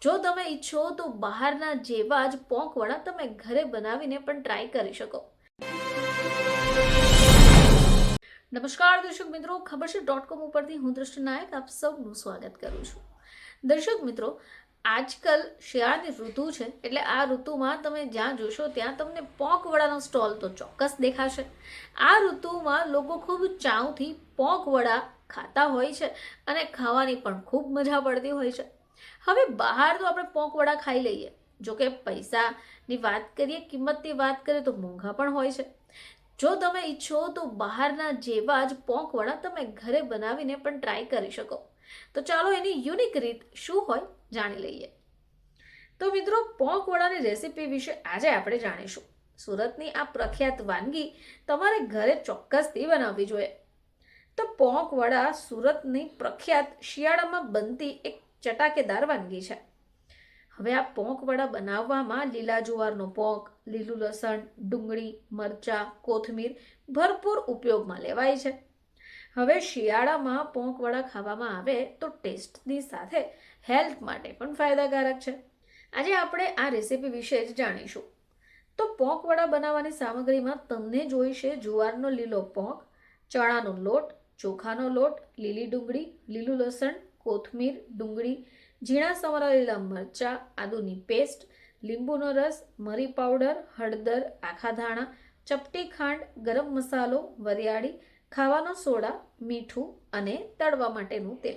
જો તમે ઈચ્છો તો બહારના જેવા જ પોંક વડા તમે ઘરે બનાવીને પણ ટ્રાય કરી શકો। નમસ્કાર દર્શક મિત્રો, ખબર છે .com ઉપરથી હું દૃષ્ટિ નાયક આપ સૌનું સ્વાગત કરું છું। દર્શક મિત્રો, આજકાલ શિયાળાની ઋતુ છે, એટલે આ ઋતુમાં તમે જ્યાં જોશો ત્યાં તમને પોંક વડાનો સ્ટોલ તો ચોક્કસ દેખાશે। આ ઋતુમાં લોકો ખૂબ ચાવથી પોંક વડા ખાતા હોય છે અને ખાવાની પણ ખૂબ મજા પડતી હોય છે। હવે બહાર તો આપણે પોંક વડા ખાઈ લઈએ, જોકે પૈસાની વાત કરીએ, કિંમતની વાત કરીએ તો મોંઘા પણ હોય છે। જો તમે ઈચ્છો તો બહારના જેવા જ પોંક વડા તમે ઘરે બનાવીને પણ ટ્રાય કરી શકો। તો ચાલો એની યુનિક રીત શું હોય જાણી લઈએ। તો મિત્રો, પોંક વડાની રેસીપી વિશે આજે આપણે જાણીશું। સુરતની આ પ્રખ્યાત વાનગી તમારે ઘરે ચોક્કસથી બનાવવી જોઈએ। તો પોંક વડા સુરતની પ્રખ્યાત શિયાળામાં બનતી એક ચટાકેદાર વાનગી છે। હવે આ પોંક વડા બનાવવામાં લીલા જુવારનો પોંક, લીલું લસણ, ડુંગળી, મરચાં, કોથમીર ભરપૂર ઉપયોગમાં લેવાય છે। હવે શિયાળામાં પોંક વડા ખાવામાં આવે તો ટેસ્ટની સાથે હેલ્થ માટે પણ ફાયદાકારક છે। આજે આપણે આ રેસીપી વિશે જ જાણીશું। તો પોંક વડા બનાવવાની સામગ્રીમાં તમને જોઈશે જુવારનો લીલો પોંક, ચણાનો લોટ, ચોખાનો લોટ, લીલી ડુંગળી, લીલું લસણ, કોથમીર, ડુંગળી, ઝીણા સમારેલા મરચાં, આદુની પેસ્ટ, લીંબુનો રસ, મરી પાવડર, હળદર, આખા ધાણા, ચપટી ખાંડ, ગરમ મસાલો, વરિયાળી, ખાવાનો સોડા, મીઠું અને તળવા માટેનું તેલ।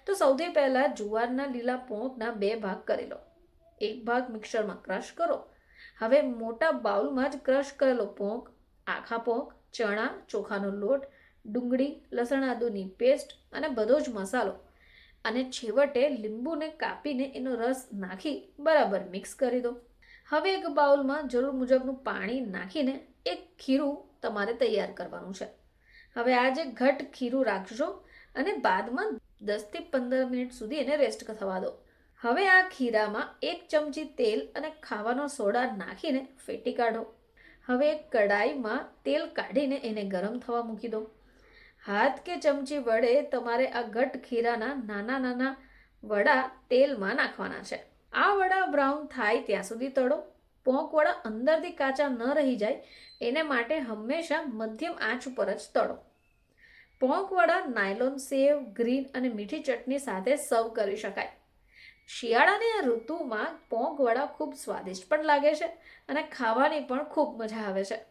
તો સૌથી પહેલાં જુવારના લીલા પોંકના 2 ભાગ કરી લો। એક ભાગ મિક્સરમાં ક્રશ કરો। હવે મોટા બાઉલમાં જ ક્રશ કરેલો પોંક, આખા પોંક, ચણા, ચોખાનો લોટ, ડુંગળી, લસણ આદુની પેસ્ટ અને બધો જ મસાલો અને છેવટે લીંબુને કાપીને એનો રસ નાખી બરાબર મિક્સ કરી દો। હવે એક બાઉલમાં જરૂર મુજબનું પાણી નાખીને એક ખીરું તમારે તૈયાર કરવાનું છે। હવે આ જે ઘટ ખીરું રાખજો અને બાદમાં 10 થી 15 મિનિટ સુધી એને રેસ્ટ થવા દો। હવે આ ખીરામાં 1 ચમચી તેલ અને ખાવાનો સોડા નાખીને ફેટી કાઢો। હવે એક કડાઈમાં તેલ કાઢીને એને ગરમ થવા મૂકી દો। હાથ કે ચમચી વડે તમારે આ ઘટ ખીરાના નાના નાના વડા તેલમાં નાખવાના છે। આ વડા બ્રાઉન થાય ત્યાં સુધી તળો। પોંક વડા અંદરથી કાચા ન રહી જાય એને માટે હંમેશા મધ્યમ આંચ ઉપર જ તળો। પોંક વડા નાયલોન સેવ, ગ્રીન અને મીઠી ચટણી સાથે સર્વ કરી શકાય। શિયાળાની આ ઋતુમાં પોંક વડા ખૂબ સ્વાદિષ્ટ પણ લાગે છે અને ખાવાની પણ ખૂબ મજા આવે છે।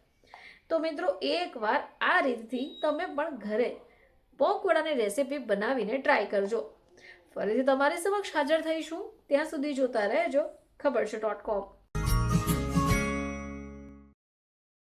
તો મિત્રો, એકવાર આ રીતથી તમે પણ ઘરે પોંક વડાની રેસીપી બનાવીને ટ્રાય કરજો। ફરીથી તમારી સમક્ષ હાજર થઈશું, ત્યાં સુધી જોતા રહેજો ખબર છે .com।